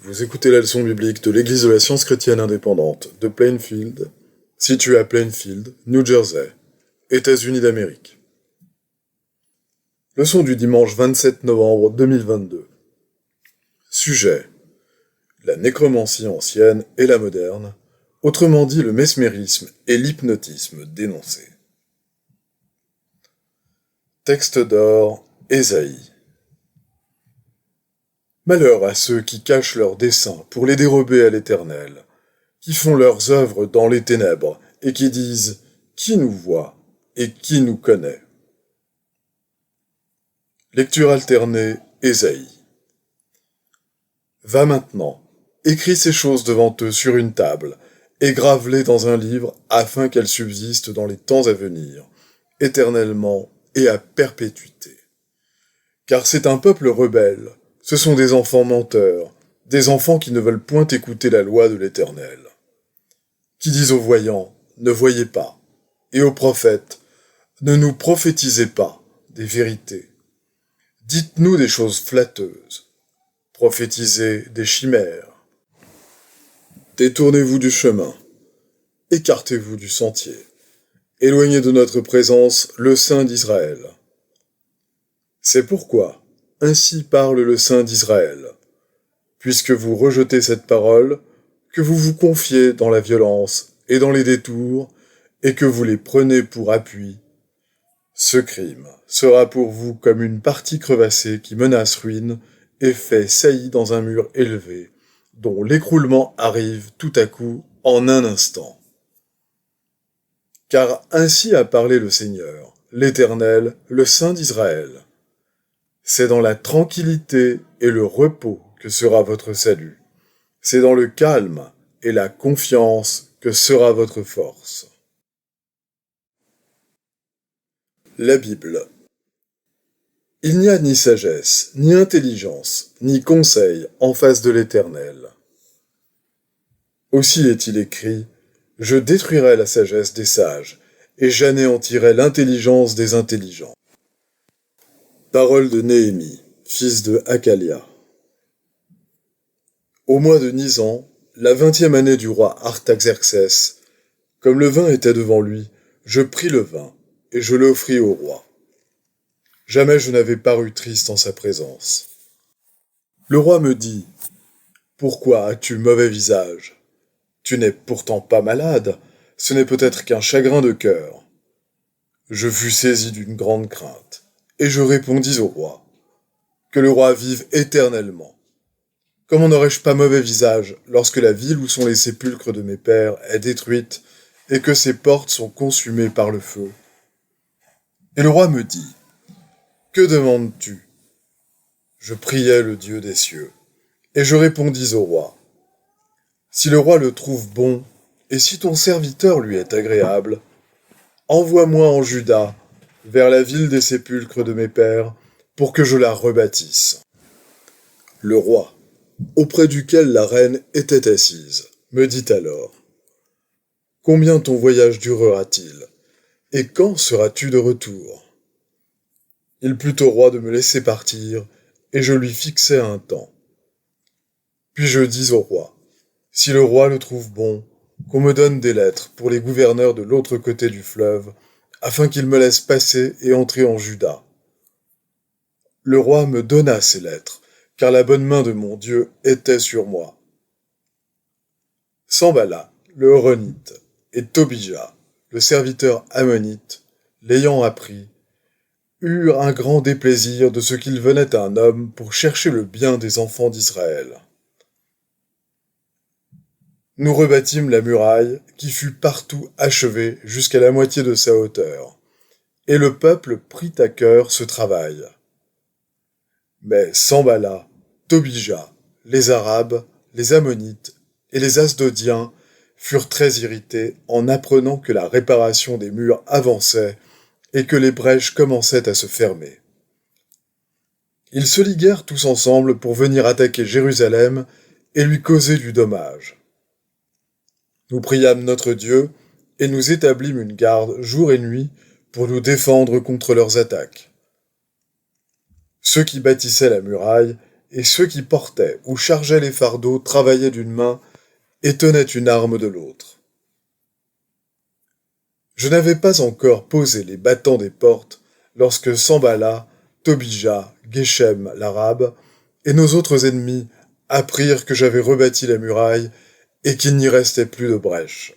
Vous écoutez la leçon biblique de l'Église de la Science chrétienne indépendante de Plainfield, située à Plainfield, New Jersey, États-Unis d'Amérique. Leçon du dimanche 27 novembre 2022. Sujet: la nécromancie ancienne et la moderne, autrement dit le mesmérisme et l'hypnotisme dénoncés. Texte d'or, Ésaïe. Malheur à ceux qui cachent leurs desseins pour les dérober à l'Éternel, qui font leurs œuvres dans les ténèbres et qui disent « Qui nous voit et qui nous connaît ?» Lecture alternée, Ésaïe. Va maintenant, écris ces choses devant eux sur une table, et grave-les dans un livre afin qu'elles subsistent dans les temps à venir, éternellement et à perpétuité. Car c'est un peuple rebelle, ce sont des enfants menteurs, des enfants qui ne veulent point écouter la loi de l'Éternel. Qui disent aux voyants, ne voyez pas, et aux prophètes, ne nous prophétisez pas des vérités. Dites-nous des choses flatteuses, prophétisez des chimères. Détournez-vous du chemin, écartez-vous du sentier, éloignez de notre présence le Saint d'Israël. C'est pourquoi, ainsi parle le Saint d'Israël. Puisque vous rejetez cette parole, que vous vous confiez dans la violence et dans les détours, et que vous les prenez pour appui, ce crime sera pour vous comme une partie crevassée qui menace ruine et fait saillie dans un mur élevé, dont l'écroulement arrive tout à coup en un instant. Car ainsi a parlé le Seigneur, l'Éternel, le Saint d'Israël. C'est dans la tranquillité et le repos que sera votre salut. C'est dans le calme et la confiance que sera votre force. La Bible. Il n'y a ni sagesse, ni intelligence, ni conseil en face de l'Éternel. Aussi est-il écrit, « Je détruirai la sagesse des sages, et j'anéantirai l'intelligence des intelligents. » Parole de Néhémie, fils de Hakalia. Au mois de Nisan, la 20e année du roi Artaxerxès, comme le vin était devant lui, je pris le vin, et je l'offris au roi. Jamais je n'avais paru triste en sa présence. Le roi me dit, « Pourquoi as-tu mauvais visage? Tu n'es pourtant pas malade, ce n'est peut-être qu'un chagrin de cœur. » Je fus saisi d'une grande crainte. Et je répondis au roi, « Que le roi vive éternellement. Comment n'aurais-je pas mauvais visage lorsque la ville où sont les sépulcres de mes pères est détruite et que ses portes sont consumées par le feu ?» Et le roi me dit, « Que demandes-tu » Je priai le Dieu des cieux, et je répondis au roi, « Si le roi le trouve bon, et si ton serviteur lui est agréable, envoie-moi en Juda, vers la ville des sépulcres de mes pères, pour que je la rebâtisse. » Le roi, auprès duquel la reine était assise, me dit alors, « Combien ton voyage durera-t-il, et quand seras-tu de retour ?» Il plut au roi de me laisser partir, et je lui fixai un temps. Puis je dis au roi, « Si le roi le trouve bon, qu'on me donne des lettres pour les gouverneurs de l'autre côté du fleuve, afin qu'ils me laissent passer et entrer en Juda. » Le roi me donna ces lettres, car la bonne main de mon Dieu était sur moi. Sambala, le Horonite, et Tobija, le serviteur ammonite, l'ayant appris, eurent un grand déplaisir de ce qu'il venait un homme pour chercher le bien des enfants d'Israël. Nous rebâtîmes la muraille, qui fut partout achevée jusqu'à la moitié de sa hauteur, et le peuple prit à cœur ce travail. Mais Sambala, Tobija, les Arabes, les Ammonites et les Asdodiens furent très irrités en apprenant que la réparation des murs avançait et que les brèches commençaient à se fermer. Ils se liguèrent tous ensemble pour venir attaquer Jérusalem et lui causer du dommage. Nous priâmes notre Dieu et nous établîmes une garde jour et nuit pour nous défendre contre leurs attaques. Ceux qui bâtissaient la muraille et ceux qui portaient ou chargeaient les fardeaux travaillaient d'une main et tenaient une arme de l'autre. Je n'avais pas encore posé les battants des portes lorsque Sanballat, Tobija, Geshem l'arabe et nos autres ennemis apprirent que j'avais rebâti la muraille et qu'il n'y restait plus de brèche.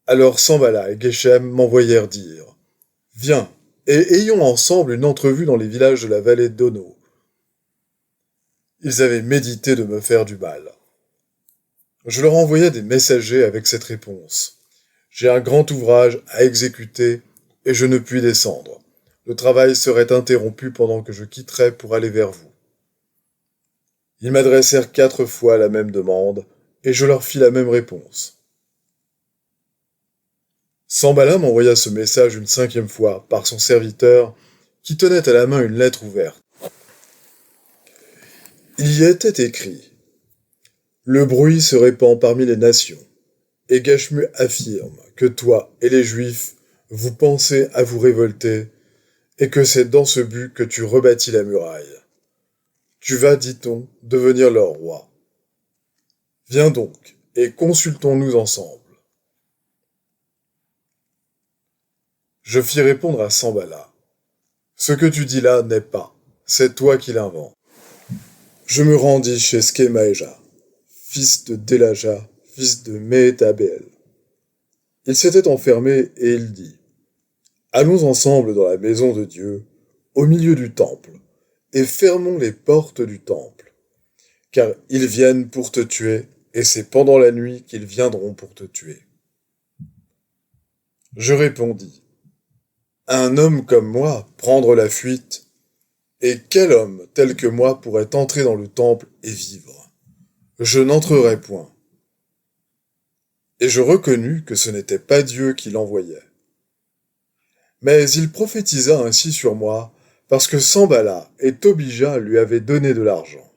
Alors Sanballat et Geshem m'envoyèrent dire « Viens, et ayons ensemble une entrevue dans les villages de la vallée d'Ono. » Ils avaient médité de me faire du mal. Je leur envoyai des messagers avec cette réponse. J'ai un grand ouvrage à exécuter et je ne puis descendre. Le travail serait interrompu pendant que je quitterais pour aller vers vous. Ils m'adressèrent 4 fois la même demande et je leur fis la même réponse. Sanballat m'envoya ce message une 5e fois par son serviteur qui tenait à la main une lettre ouverte. Il y était écrit « Le bruit se répand parmi les nations, et Gashmu affirme que toi et les Juifs, vous pensez à vous révolter, et que c'est dans ce but que tu rebâtis la muraille. Tu vas, dit-on, devenir leur roi. Viens donc, et consultons-nous ensemble. » Je fis répondre à Sanballat. Ce que tu dis là n'est pas, c'est toi qui l'inventes. Je me rendis chez Skemaéja, fils de Delaja, fils de Méhétabéel. Il s'était enfermé et il dit « Allons ensemble dans la maison de Dieu, au milieu du temple, et fermons les portes du temple, car ils viennent pour te tuer, et c'est pendant la nuit qu'ils viendront pour te tuer. » Je répondis « Un homme comme moi prendre la fuite, et quel homme tel que moi pourrait entrer dans le temple et vivre? Je n'entrerai point. » Et je reconnus que ce n'était pas Dieu qui l'envoyait. Mais il prophétisa ainsi sur moi, parce que Sanballat et Tobija lui avaient donné de l'argent.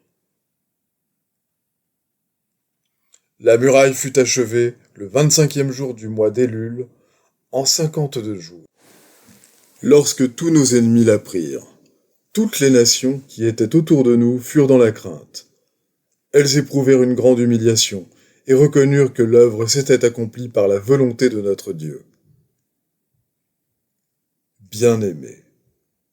La muraille fut achevée le 25e jour du mois d'Élul, en 52 jours. Lorsque tous nos ennemis l'apprirent, toutes les nations qui étaient autour de nous furent dans la crainte. Elles éprouvèrent une grande humiliation et reconnurent que l'œuvre s'était accomplie par la volonté de notre Dieu. Bien-aimés,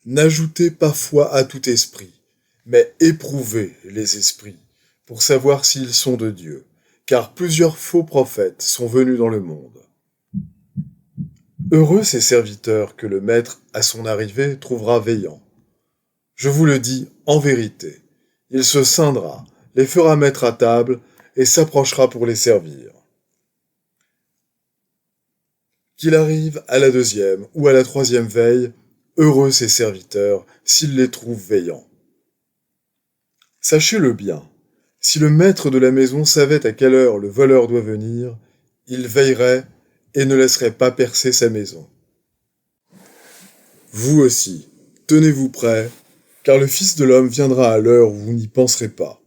n'ajoutez pas foi à tout esprit, mais éprouvez les esprits, pour savoir s'ils sont de Dieu, car plusieurs faux prophètes sont venus dans le monde. Heureux ces serviteurs que le Maître, à son arrivée, trouvera veillants. Je vous le dis en vérité, il se scindra, les fera mettre à table et s'approchera pour les servir. Qu'il arrive à la 2e ou à la 3e veille, heureux ses serviteurs s'il les trouve veillants. Sachez-le bien, si le maître de la maison savait à quelle heure le voleur doit venir, il veillerait et ne laisserait pas percer sa maison. Vous aussi, tenez-vous prêts, car le Fils de l'homme viendra à l'heure où vous n'y penserez pas.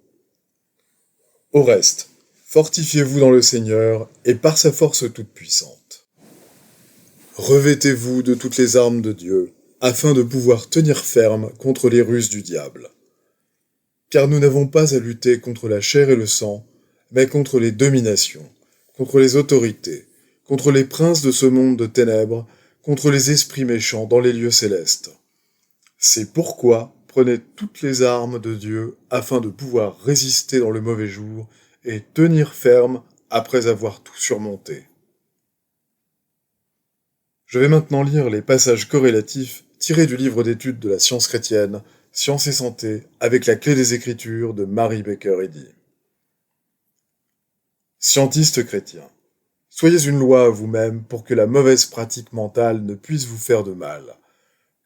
Au reste, fortifiez-vous dans le Seigneur et par sa force toute-puissante. Revêtez-vous de toutes les armes de Dieu, afin de pouvoir tenir ferme contre les ruses du diable. Car nous n'avons pas à lutter contre la chair et le sang, mais contre les dominations, contre les autorités, contre les princes de ce monde de ténèbres, contre les esprits méchants dans les lieux célestes. C'est pourquoi prenez toutes les armes de Dieu afin de pouvoir résister dans le mauvais jour et tenir ferme après avoir tout surmonté. Je vais maintenant lire les passages corrélatifs tirés du livre d'études de la science chrétienne, Science et santé, avec la clé des Écritures de Mary Baker Eddy. Scientistes chrétiens, soyez une loi à vous-même pour que la mauvaise pratique mentale ne puisse vous faire de mal,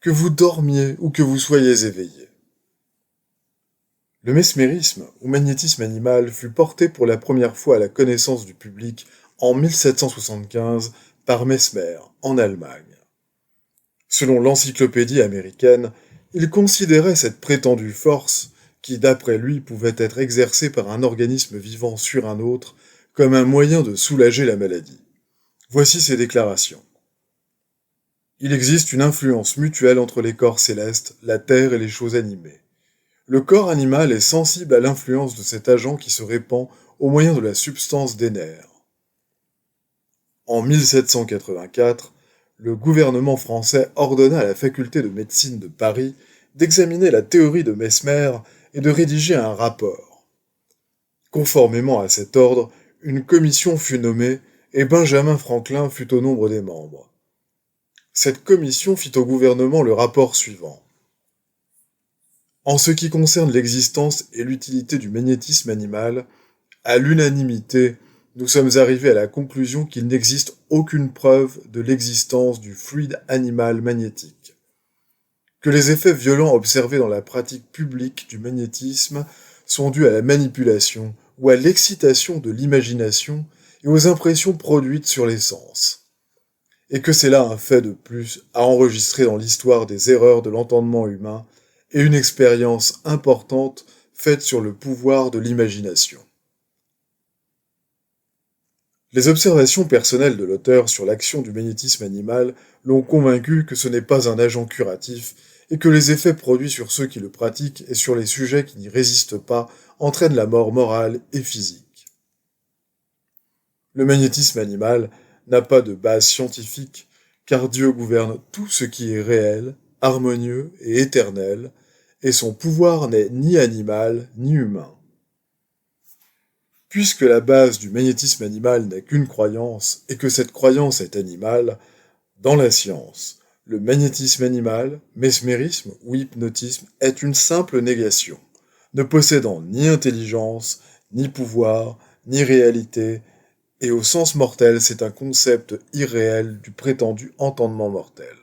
que vous dormiez ou que vous soyez éveillés. Le mesmérisme, ou magnétisme animal, fut porté pour la première fois à la connaissance du public en 1775 par Mesmer, en Allemagne. Selon l'encyclopédie américaine, il considérait cette prétendue force, qui d'après lui pouvait être exercée par un organisme vivant sur un autre, comme un moyen de soulager la maladie. Voici ses déclarations. Il existe une influence mutuelle entre les corps célestes, la terre et les choses animées. Le corps animal est sensible à l'influence de cet agent qui se répand au moyen de la substance des nerfs. En 1784, le gouvernement français ordonna à la faculté de médecine de Paris d'examiner la théorie de Mesmer et de rédiger un rapport. Conformément à cet ordre, une commission fut nommée et Benjamin Franklin fut au nombre des membres. Cette commission fit au gouvernement le rapport suivant. En ce qui concerne l'existence et l'utilité du magnétisme animal, à l'unanimité, nous sommes arrivés à la conclusion qu'il n'existe aucune preuve de l'existence du fluide animal magnétique, que les effets violents observés dans la pratique publique du magnétisme sont dus à la manipulation ou à l'excitation de l'imagination et aux impressions produites sur les sens, et que c'est là un fait de plus à enregistrer dans l'histoire des erreurs de l'entendement humain et une expérience importante faite sur le pouvoir de l'imagination. Les observations personnelles de l'auteur sur l'action du magnétisme animal l'ont convaincu que ce n'est pas un agent curatif et que les effets produits sur ceux qui le pratiquent et sur les sujets qui n'y résistent pas entraînent la mort morale et physique. Le magnétisme animal n'a pas de base scientifique car Dieu gouverne tout ce qui est réel, harmonieux et éternel, et son pouvoir n'est ni animal ni humain. Puisque la base du magnétisme animal n'est qu'une croyance et que cette croyance est animale, dans la science, le magnétisme animal, mesmérisme ou hypnotisme est une simple négation, ne possédant ni intelligence, ni pouvoir, ni réalité, et au sens mortel c'est un concept irréel du prétendu entendement mortel.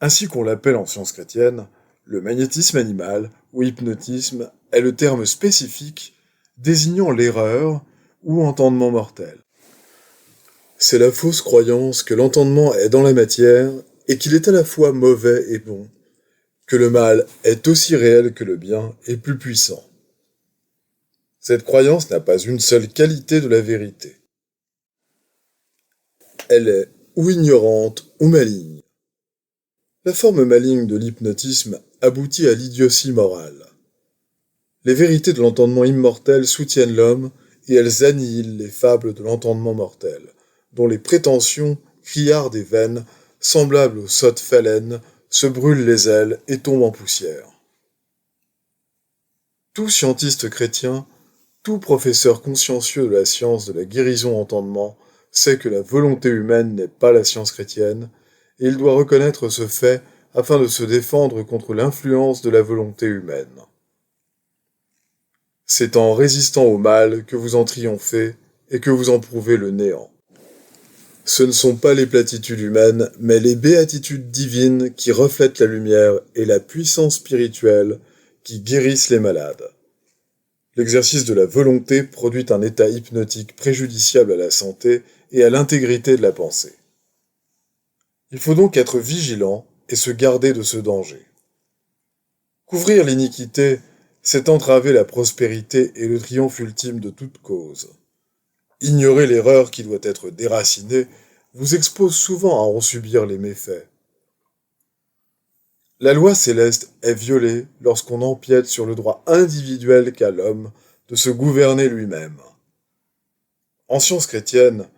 Ainsi qu'on l'appelle en science chrétienne, le magnétisme animal ou hypnotisme est le terme spécifique désignant l'erreur ou entendement mortel. C'est la fausse croyance que l'entendement est dans la matière et qu'il est à la fois mauvais et bon, que le mal est aussi réel que le bien et plus puissant. Cette croyance n'a pas une seule qualité de la vérité. Elle est ou ignorante ou maligne. La forme maligne de l'hypnotisme aboutit à l'idiotie morale. Les vérités de l'entendement immortel soutiennent l'homme et elles annihilent les fables de l'entendement mortel, dont les prétentions, criardes et vaines, semblables aux sottes phalènes, se brûlent les ailes et tombent en poussière. Tout scientiste chrétien, tout professeur consciencieux de la science de la guérison-entendement sait que la volonté humaine n'est pas la science chrétienne, et il doit reconnaître ce fait afin de se défendre contre l'influence de la volonté humaine. C'est en résistant au mal que vous en triomphez et que vous en prouvez le néant. Ce ne sont pas les platitudes humaines, mais les béatitudes divines qui reflètent la lumière et la puissance spirituelle qui guérissent les malades. L'exercice de la volonté produit un état hypnotique préjudiciable à la santé et à l'intégrité de la pensée. Il faut donc être vigilant et se garder de ce danger. Couvrir l'iniquité, c'est entraver la prospérité et le triomphe ultime de toute cause. Ignorer l'erreur qui doit être déracinée vous expose souvent à en subir les méfaits. La loi céleste est violée lorsqu'on empiète sur le droit individuel qu'a l'homme de se gouverner lui-même. En science chrétienne,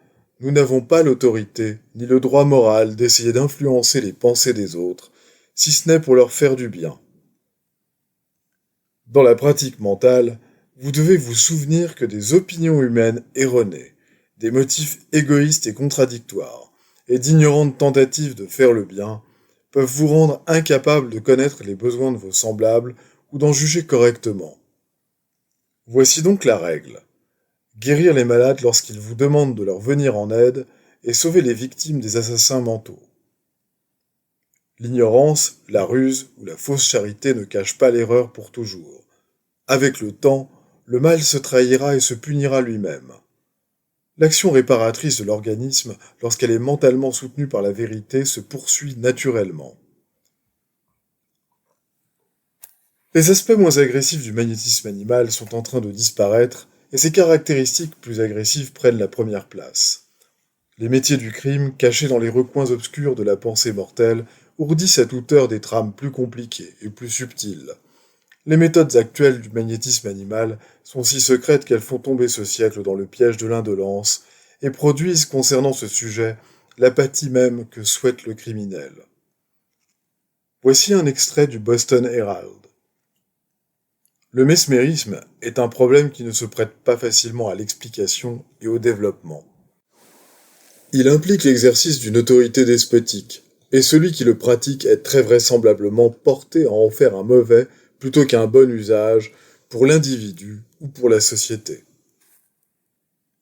nous n'avons pas l'autorité ni le droit moral d'essayer d'influencer les pensées des autres, si ce n'est pour leur faire du bien. Dans la pratique mentale, vous devez vous souvenir que des opinions humaines erronées, des motifs égoïstes et contradictoires, et d'ignorantes tentatives de faire le bien, peuvent vous rendre incapable de connaître les besoins de vos semblables ou d'en juger correctement. Voici donc la règle. Guérir les malades lorsqu'ils vous demandent de leur venir en aide et sauver les victimes des assassins mentaux. L'ignorance, la ruse ou la fausse charité ne cachent pas l'erreur pour toujours. Avec le temps, le mal se trahira et se punira lui-même. L'action réparatrice de l'organisme, lorsqu'elle est mentalement soutenue par la vérité, se poursuit naturellement. Les aspects moins agressifs du magnétisme animal sont en train de disparaître et ses caractéristiques plus agressives prennent la première place. Les métiers du crime, cachés dans les recoins obscurs de la pensée mortelle, ourdissent à toute heure des trames plus compliquées et plus subtiles. Les méthodes actuelles du magnétisme animal sont si secrètes qu'elles font tomber ce siècle dans le piège de l'indolence et produisent, concernant ce sujet, l'apathie même que souhaite le criminel. Voici un extrait du Boston Herald. Le mesmérisme est un problème qui ne se prête pas facilement à l'explication et au développement. Il implique l'exercice d'une autorité despotique, et celui qui le pratique est très vraisemblablement porté à en faire un mauvais plutôt qu'un bon usage pour l'individu ou pour la société.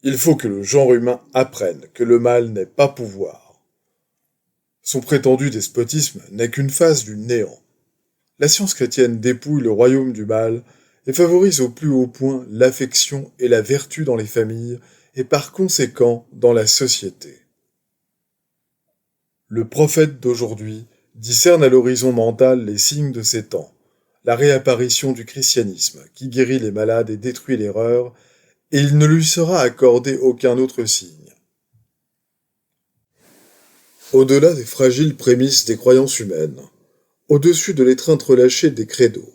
Il faut que le genre humain apprenne que le mal n'est pas pouvoir. Son prétendu despotisme n'est qu'une phase du néant. La science chrétienne dépouille le royaume du mal et favorise au plus haut point l'affection et la vertu dans les familles et par conséquent dans la société. Le prophète d'aujourd'hui discerne à l'horizon mental les signes de ces temps, la réapparition du christianisme qui guérit les malades et détruit l'erreur, et il ne lui sera accordé aucun autre signe. Au-delà des fragiles prémices des croyances humaines, au-dessus de l'étreinte relâchée des credos,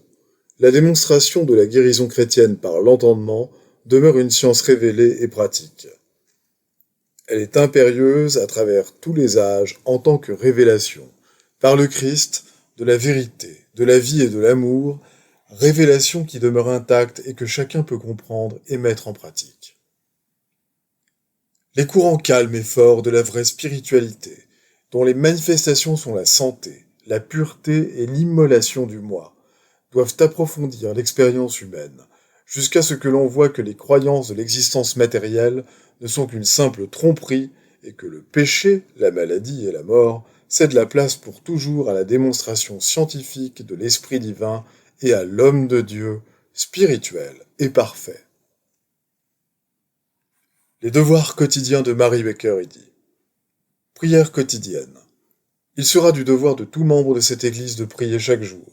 la démonstration de la guérison chrétienne par l'entendement demeure une science révélée et pratique. Elle est impérieuse à travers tous les âges en tant que révélation, par le Christ, de la vérité, de la vie et de l'amour, révélation qui demeure intacte et que chacun peut comprendre et mettre en pratique. Les courants calmes et forts de la vraie spiritualité, dont les manifestations sont la santé, la pureté et l'immolation du moi, doivent approfondir l'expérience humaine, jusqu'à ce que l'on voie que les croyances de l'existence matérielle ne sont qu'une simple tromperie et que le péché, la maladie et la mort cèdent la place pour toujours à la démonstration scientifique de l'Esprit divin et à l'homme de Dieu, spirituel et parfait. Les devoirs quotidiens de Mary Baker Eddy. Prière quotidienne. Il sera du devoir de tout membre de cette Église de prier chaque jour.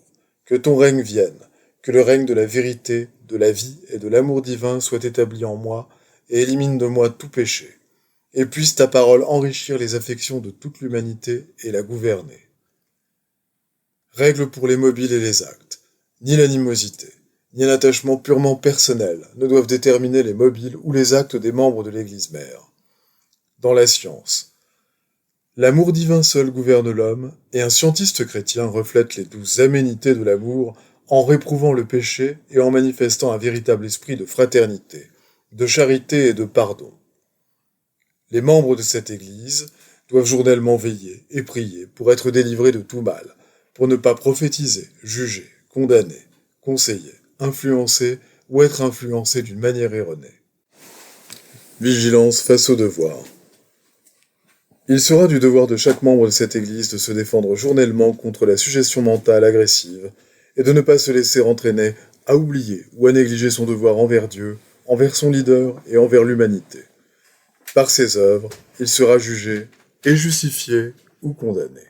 Que ton règne vienne, que le règne de la vérité, de la vie et de l'amour divin soit établi en moi et élimine de moi tout péché. Et puisse ta parole enrichir les affections de toute l'humanité et la gouverner. Règle pour les mobiles et les actes. Ni l'animosité, ni un attachement purement personnel ne doivent déterminer les mobiles ou les actes des membres de l'Église mère. Dans la science, l'amour divin seul gouverne l'homme, et un scientiste chrétien reflète les douces aménités de l'amour en réprouvant le péché et en manifestant un véritable esprit de fraternité, de charité et de pardon. Les membres de cette Église doivent journellement veiller et prier pour être délivrés de tout mal, pour ne pas prophétiser, juger, condamner, conseiller, influencer ou être influencés d'une manière erronée. Vigilance face au devoir. Il sera du devoir de chaque membre de cette Église de se défendre journellement contre la suggestion mentale agressive et de ne pas se laisser entraîner à oublier ou à négliger son devoir envers Dieu, envers son leader et envers l'humanité. Par ses œuvres, il sera jugé et justifié ou condamné.